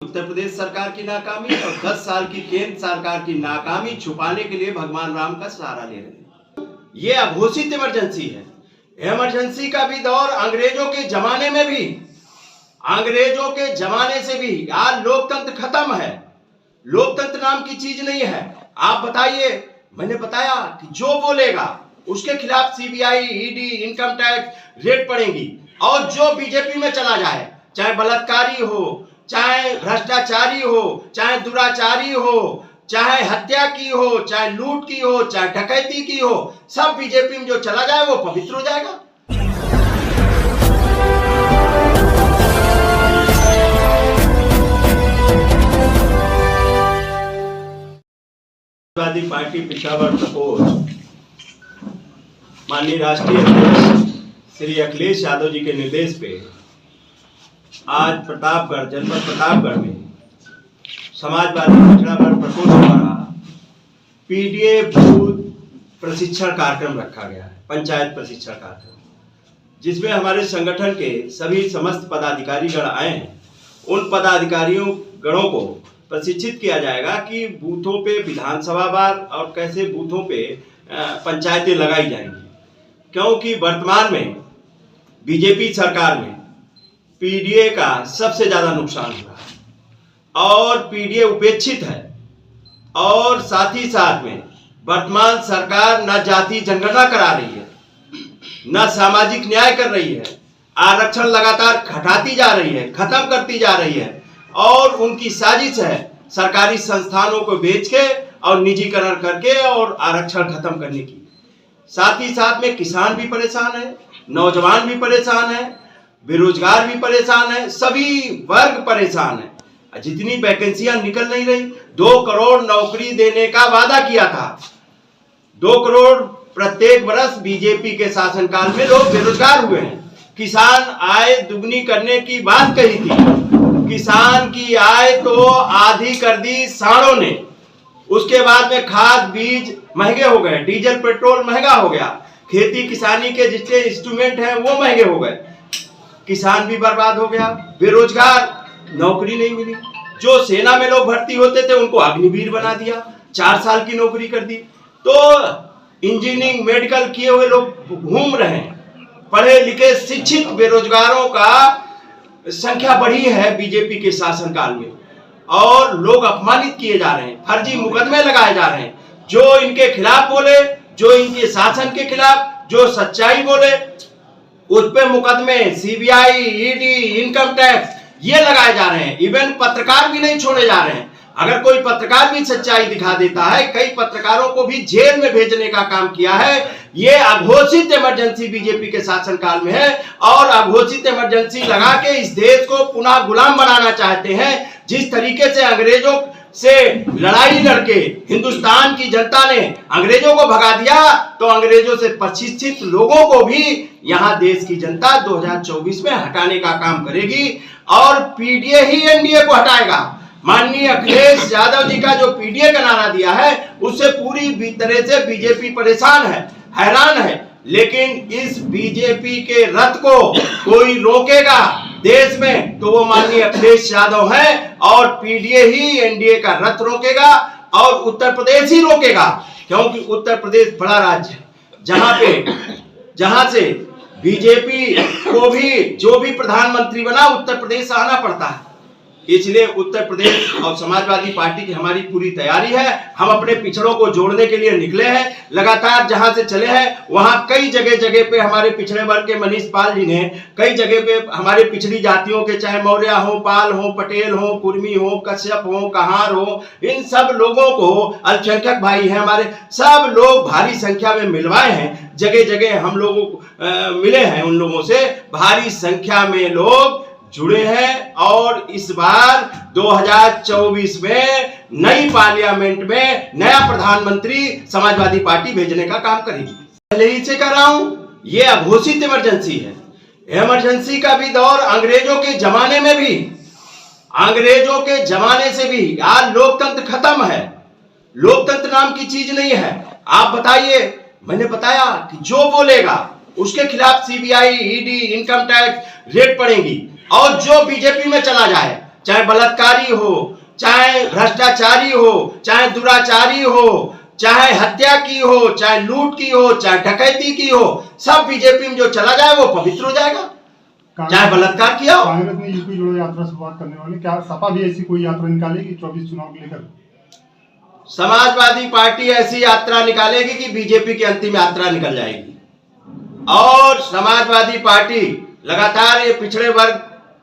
उत्तर प्रदेश सरकार की नाकामी और 10 साल की केंद्र सरकार की नाकामी छुपाने के लिए भगवान राम का सहारा ले रहे हैं। ये अघोषित इमरजेंसी है। इमरजेंसी का भी दौर अंग्रेजों के जमाने में भी, अंग्रेजों के जमाने से भी आज लोकतंत्र खत्म है। लोकतंत्र नाम की चीज नहीं है। आप बताइए, मैंने बताया कि जो बोलेगा उसके खिलाफ CBI, ED, income tax raid पड़ेगी। और जो बीजेपी में चला जाए, चाहे बलात्कारी हो, चाहे भ्रष्टाचारी हो, चाहे दुराचारी हो, चाहे हत्या की हो, चाहे लूट की हो, चाहे डकैती की हो, सब बीजेपी में जो चला जाए वो पवित्र हो जाएगा। समाजवादी पार्टी पिछावर प्रकोष्ठ माननीय राष्ट्रीय अध्यक्ष श्री अखिलेश यादव जी के निर्देश पे आज प्रतापगढ़, जनपद प्रतापगढ़ में समाजवादी पिछड़ा वर्ग प्रकोष्ठ द्वारा पीडीए बूथ प्रशिक्षण कार्यक्रम रखा गया है, पंचायत प्रशिक्षण कार्यक्रम, जिसमें हमारे संगठन के सभी समस्त पदाधिकारी गण आए हैं। उन पदाधिकारियों गणों को प्रशिक्षित किया जाएगा कि बूथों पे विधानसभा वार और कैसे बूथों पे पंचायतें लगाई जाएंगी, क्योंकि वर्तमान में बीजेपी सरकार में पीडीए का सबसे ज्यादा नुकसान हो रहा है और पीडीए उपेक्षित है। और साथ ही साथ में वर्तमान सरकार न जाति जनगणना करा रही है, न सामाजिक न्याय कर रही है, आरक्षण लगातार घटाती जा रही है, खत्म करती जा रही है। और उनकी साजिश है सरकारी संस्थानों को बेच के और निजीकरण करके और आरक्षण खत्म करने की। साथ ही साथ में किसान भी परेशान है, नौजवान भी परेशान है, बेरोजगार भी परेशान है, सभी वर्ग परेशान है। जितनी वैकेंसियां निकल नहीं रही, 2 करोड़ नौकरी देने का वादा किया था। 2 करोड़ प्रत्येक वर्ष बीजेपी के शासनकाल में लोग बेरोजगार हुए हैं। किसान आय दुगनी करने की बात कही थी, किसान की आय तो आधी कर दी सांडों ने। उसके बाद में खाद बीज महंगे हो गए, डीजल पेट्रोल महंगा हो गया, खेती किसानी के जितने इंस्ट्रूमेंट हैं वो महंगे हो गए, किसान भी बर्बाद हो गया, बेरोजगार, नौकरी नहीं मिली। जो सेना में लोग भर्ती होते थे उनको अग्निवीर बना दिया, 4 साल की नौकरी कर दी। तो इंजीनियरिंग, मेडिकल किए हुए लोग घूम रहे हैं। पढ़े लिखे शिक्षित बेरोजगारों का संख्या बढ़ी है बीजेपी के शासनकाल में, और लोग अपमानित किए जा रहे हैं, फर्जी मुकदमे लगाए जा रहे हैं। जो इनके खिलाफ बोले, जो इनके शासन के खिलाफ जो सच्चाई बोले, उस पे मुकदमे सीबीआई, ईडी, इनकम टैक्स ये लगाए जा रहे हैं। इवन पत्रकार भी नहीं छोड़े जा रहे हैं। अगर कोई पत्रकार भी सच्चाई दिखा देता है, कई पत्रकारों को भी जेल में भेजने का काम किया है। ये अघोषित इमरजेंसी बीजेपी के शासनकाल में है और अघोषित इमरजेंसी लगा के इस देश को पुनः गुलाम बनाना चाहते हैं। जिस तरीके से अंग्रेजों से लड़ाई लड़के हिंदुस्तान की जनता ने अंग्रेजों को भगा दिया, तो अंग्रेजों से प्रशिक्षित लोगों को भी यहां देश की जनता 2024 में हटाने का काम करेगी और पीडीए ही एनडीए को हटाएगा। माननीय अखिलेश यादव जी का जो पीडीए का नारा दिया है, उससे पूरी तरह से बीजेपी परेशान है, हैरान है। लेकिन इस बीजेपी के रथ को कोई रोकेगा देश में तो वो माननीय अखिलेश यादव है, और पीडीए ही एनडीए का रथ रोकेगा और उत्तर प्रदेश ही रोकेगा। क्योंकि उत्तर प्रदेश बड़ा राज्य है, जहां से बीजेपी को भी जो भी प्रधानमंत्री बना उत्तर प्रदेश से आना पड़ता है। इसलिए उत्तर प्रदेश और समाजवादी पार्टी की हमारी पूरी तैयारी है। हम अपने पिछड़ों को जोड़ने के लिए निकले हैं। लगातार जहां से चले हैं वहां कई जगह पे हमारे पिछड़े वर्ग के मनीष पाल जी ने कई जगह पे हमारे पिछड़ी जातियों के, चाहे मौर्य हो, पाल हो, पटेल हो, कुर्मी हो, कश्यप हो, कहार हो, इन सब लोगों को, अल्पसंख्यक भाई हैं हमारे, सब लोग भारी संख्या में मिलवाए हैं। जगह जगह हम लोग मिले हैं, उन लोगों से भारी संख्या में लोग जुड़े हैं। और इस बार 2024 में नई पार्लियामेंट में नया प्रधानमंत्री समाजवादी पार्टी भेजने का काम करेगी। पहले ही से कह रहा हूं, ये अघोषित इमरजेंसी है। इमरजेंसी का भी दौर अंग्रेजों के जमाने में भी, अंग्रेजों के जमाने से भी आज लोकतंत्र खत्म है। लोकतंत्र नाम की चीज नहीं है। आप बताइए, मैंने बताया कि जो बोलेगा उसके खिलाफ CBI, ED, income tax raid पड़ेगी। और जो बीजेपी में चला जाए, चाहे बलात्कारी हो, चाहे भ्रष्टाचारी हो, चाहे दुराचारी हो, चाहे हत्या की हो, चाहे लूट की हो, चाहे डकैती की हो, सब बीजेपी में जो चला जाए वो पवित्र हो जाएगा, चाहे बलात्कार किया हो। कांग्रेस ने यूपी जोड़ो यात्रा शुरुआत करने वाली, क्या सपा भी ऐसी कोई यात्रा निकालेगी 24 चुनाव को लेकर? समाजवादी पार्टी ऐसी यात्रा निकालेगी कि बीजेपी की अंतिम यात्रा निकल जाएगी। और समाजवादी पार्टी लगातार ये पिछड़े वर्ग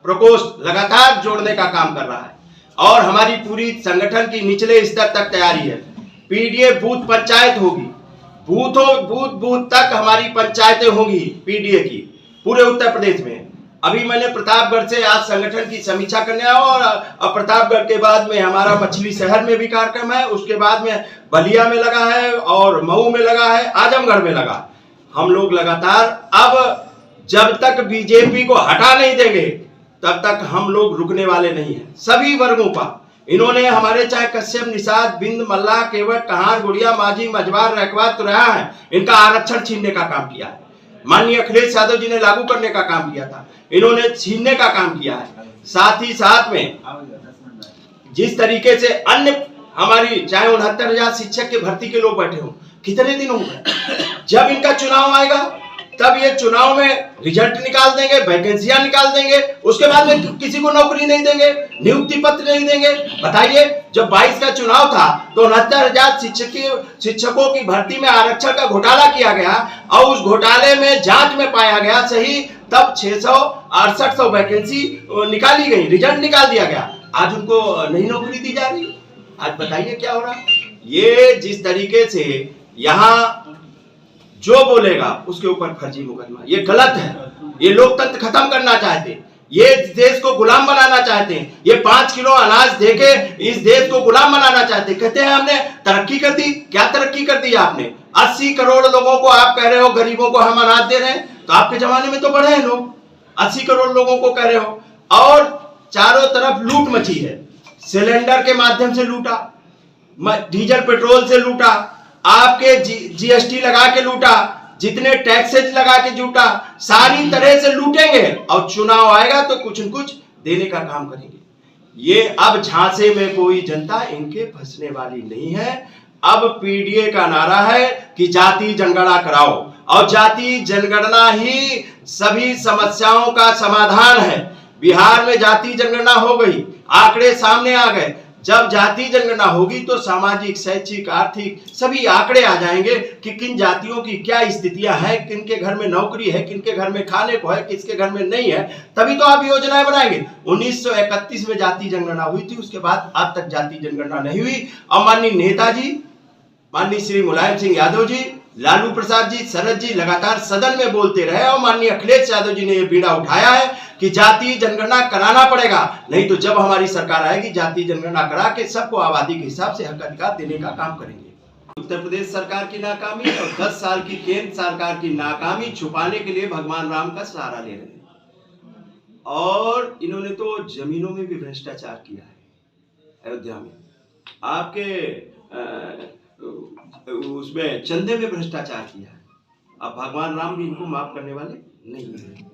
प्रकोष्ठ लगातार जोड़ने का काम कर रहा है और हमारी पूरी संगठन की निचले स्तर तक तैयारी है। पीडीए बूथ पंचायत होगी, बूथ तक हमारी पंचायतें होंगी पीडीए की पूरे उत्तर प्रदेश में। अभी मैंने प्रतापगढ़ से आज संगठन की समीक्षा करने आया और प्रतापगढ़ के बाद में हमारा मछली शहर में भी कार्यक्रम है, उसके बाद में बलिया में लगा है और मऊ में लगा है, आजमगढ़ में लगा। हम लोग लगातार अब जब तक बीजेपी को हटा नहीं देंगे तब तक हम लोग रुकने वाले नहीं हैं। सभी वर्गों का इन्होंने हमारे चाहे कश्यप, निषाद, बिंद, मल्ला, केवट, कहार, गुड़िया, माझी, मझवार, रैकवार, तुरहा है, इनका आरक्षण छीनने का काम किया है। माननीय अखिलेश यादव जी ने लागू करने का काम किया था, इन्होंने छीनने का काम किया है। साथ ही साथ में जिस तरीके से अन्य हमारी चाहे 69,000 शिक्षक के भर्ती के लोग बैठे हो, कितने दिन हो गए, जब इनका चुनाव आएगा तब ये चुनाव में रिजल्ट निकाल देंगे, वैकेंसियां निकाल देंगे, उसके बाद में किसी को नौकरी नहीं देंगे, नियुक्ति पत्र नहीं देंगे। बताइए, जब 22 का चुनाव था तो 69,000 शिक्षकों की भर्ती में आरक्षण का घोटाला किया गया और उस घोटाले में जांच में पाया गया सही, तब 600-6800 वैकेंसी निकाली गई, रिजल्ट निकाल दिया गया। आज उनको नई नौकरी दी जा रही। आज बताइए क्या हो रहा है। ये जिस तरीके से यहाँ जो बोलेगा उसके ऊपर फर्जी मुकदमा, ये गलत है। ये लोकतंत्र खत्म करना चाहते हैं, ये देश को गुलाम बनाना चाहते हैं, ये 5 किलो अनाज देके इस देश को गुलाम बनाना चाहते हैं। कहते हैं हमने तरक्की कर दी। क्या तरक्की कर दी आपने? 80 करोड़ लोगों को आप कह रहे हो गरीबों को हम अनाज दे रहे हैं, तो आपके जमाने में तो बढ़े हैं लोग, 80 करोड़ लोगों को कह रहे हो। और चारों तरफ लूट मची है, सिलेंडर के माध्यम से लूटा, डीजल पेट्रोल से लूटा, आपके जीएसटी लगा के लूटा, जितने टैक्सेज लगा के लूटा, सारी तरह से लूटेंगे और चुनाव आएगा तो कुछ न कुछ देने का काम करेंगे। ये अब झांसे में कोई जनता इनके फंसने वाली नहीं है। अब पीडीए का नारा है कि जाति जनगणना कराओ और जाति जनगणना ही सभी समस्याओं का समाधान है। बिहार में जाति जनगणना हो गई, आंकड़े सामने आ गए। जब जाति जनगणना होगी तो सामाजिक, शैक्षिक, आर्थिक सभी आंकड़े आ जाएंगे कि किन जातियों की क्या स्थितियां हैं, किनके घर में नौकरी है, किनके घर में खाने को है, किसके घर में नहीं है। तभी तो आप योजनाएं बनाएंगे। 1931 में जाति जनगणना हुई थी, उसके बाद आज तक जाति जनगणना नहीं हुई। और माननीय नेताजी, माननीय श्री मुलायम सिंह यादव जी, लालू प्रसाद जी, शरद जी लगातार सदन में बोलते रहे और माननीय अखिलेश यादव जी ने यह बीड़ा उठाया है कि जाति जनगणना कराना पड़ेगा, नहीं तो जब हमारी सरकार आएगी जाति जनगणना करा के सबको आबादी के हिसाब से हक अधिकार देने का काम करेंगे। उत्तर प्रदेश सरकार की नाकामी और 10 साल की केंद्र सरकार की नाकामी छुपाने के लिए भगवान राम का सहारा ले रहे हैं। और इन्होंने तो जमीनों में भी भ्रष्टाचार किया है। अयोध्या में आपके उसमें चंदे में भ्रष्टाचार किया है। अब भगवान राम भी इनको माफ करने वाले नहीं है।